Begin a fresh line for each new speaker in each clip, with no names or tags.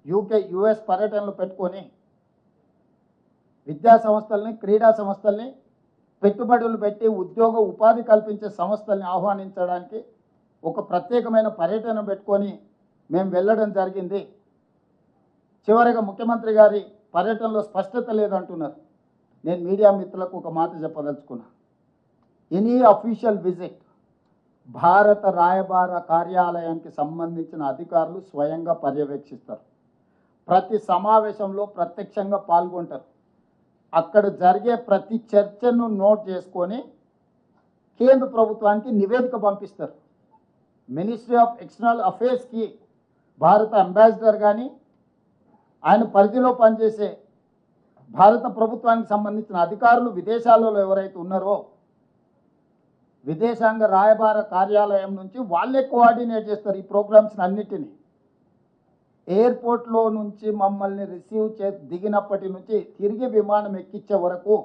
UK US పర్యటనలు పెట్టుకొని విద్యా సంస్థల్ని క్రీడా సంస్థల్ని పెట్టుబడులు పెట్టి ఉద్యోగ ఉపాధి కల్పించే సంస్థల్ని ఆహ్వానించడానికి ఒక ప్రత్యేకమైన పర్యటన పెట్టుకొని మేము వెళ్ళడం జరిగింది. చివరిగా ముఖ్యమంత్రి గారి పర్యటనలో స్పష్టత లేదంటున్నారు. నేను మీడియా మిత్రులకు ఒక మాట చెప్పదలుచుకున్నా. ఎనీ అఫీషియల్ విజిట్ భారత రాయబార కార్యాలయానికి సంబంధించిన అధికారులు స్వయంగా పర్యవేక్షిస్తారు. ప్రతి సమావేశంలో ప్రత్యక్షంగా పాల్గొంటారు. అక్కడ జరిగే ప్రతి చర్చను నోట్ చేసుకొని కేంద్ర ప్రభుత్వానికి నివేదిక పంపిస్తారు. మినిస్ట్రీ ఆఫ్ ఎక్స్టర్నల్ అఫేర్స్కి భారత అంబాసిడర్ కానీ ఆయన పరిధిలో పనిచేసే భారత ప్రభుత్వానికి సంబంధించిన అధికారులు విదేశాలలో ఎవరైతే ఉన్నారో విదేశాంగ రాయబార కార్యాలయం నుంచి వాళ్ళే కోఆర్డినేట్ చేస్తారు ఈ ప్రోగ్రామ్స్ అన్నిటినీ. ఎయిర్పోర్ట్లో నుంచి మమ్మల్ని రిసీవ్ దిగినప్పటి నుంచి తిరిగి విమానం ఎక్కించే వరకు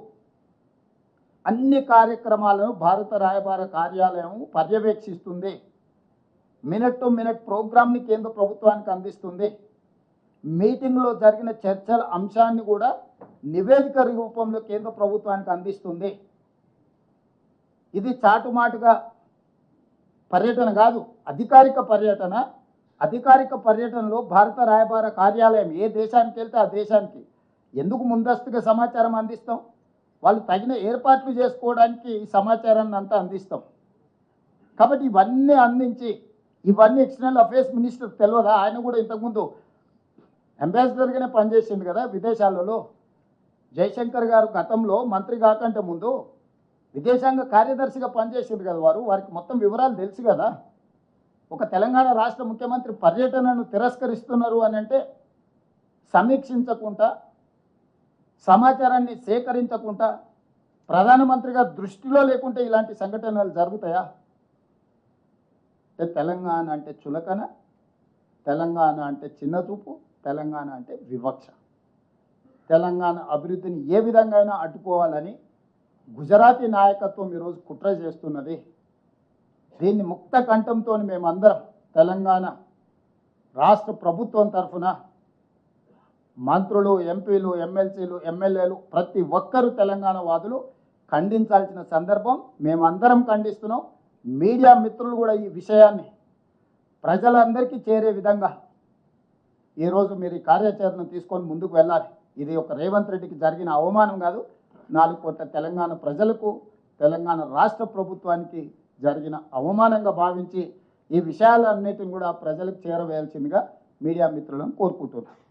అన్ని కార్యక్రమాలను భారత రాయబార కార్యాలయం పర్యవేక్షిస్తుంది. మినిట్ టు మినిట్ ప్రోగ్రామ్ని కేంద్ర ప్రభుత్వానికి అందిస్తుంది. మీటింగ్లో జరిగిన చర్చల అంశాన్ని కూడా నివేదిక రూపంలో కేంద్ర ప్రభుత్వానికి అందిస్తుంది. ఇది చాటుమాటుగా పర్యటన కాదు, అధికారిక పర్యటన. అధికారిక పర్యటనలో భారత రాయబార కార్యాలయం ఏ దేశానికి వెళ్తే ఆ దేశానికి ఎందుకు ముందస్తుగా సమాచారం అందిస్తాం? వాళ్ళు తగిన ఏర్పాట్లు చేసుకోవడానికి ఈ సమాచారాన్ని అంతా అందిస్తాం. కాబట్టి ఇవన్నీ అందించి ఇవన్నీ ఎక్స్టర్నల్ అఫేర్స్ మినిస్టర్ తెలియదా? ఆయన కూడా ఇంతకుముందు అంబాసిడర్గానే పనిచేసింది కదా విదేశాలలో. జయశంకర్ గారు గతంలో మంత్రి కాకంటే ముందు విదేశాంగ కార్యదర్శిగా పనిచేసింది కదా వారికి మొత్తం వివరాలు తెలుసు కదా. ఒక తెలంగాణ రాష్ట్ర ముఖ్యమంత్రి పర్యటనను తిరస్కరిస్తున్నారు అని అంటే సమీక్షించకుండా సమాచారాన్ని సేకరించకుండా ప్రధానమంత్రిగా దృష్టిలో లేకుంటే ఇలాంటి సంఘటనలు జరుగుతాయా? తెలంగాణ అంటే చులకన, తెలంగాణ అంటే చిన్నచూపు, తెలంగాణ అంటే వివక్ష. తెలంగాణ అభివృద్ధిని ఏ విధంగా అడ్డుకోవాలని గుజరాతీ నాయకత్వం ఈరోజు కుట్ర చేస్తున్నది. దీన్ని ముక్త కంఠంతో మేమందరం తెలంగాణ రాష్ట్ర ప్రభుత్వం తరఫున మంత్రులు, ఎంపీలు, ఎమ్మెల్సీలు, ఎమ్మెల్యేలు ప్రతి ఒక్కరూ తెలంగాణ వాదులు ఖండించాల్సిన సందర్భం. మేమందరం ఖండిస్తున్నాం. మీడియా మిత్రులు కూడా ఈ విషయాన్ని ప్రజలందరికీ చేరే విధంగా ఈరోజు మీరు ఈ కార్యాచరణ తీసుకొని ముందుకు వెళ్ళాలి. ఇది ఒక రేవంత్ రెడ్డికి జరిగిన అవమానం కాదు, 4 కోట్ల తెలంగాణ ప్రజలకు, తెలంగాణ రాష్ట్ర ప్రభుత్వానికి జరిగిన అవమానంగా భావించి ఈ విషయాలన్నిటిని కూడా ప్రజలకు చేరవేయాల్సిందిగా మీడియా మిత్రులను కోరుకుంటున్నాను.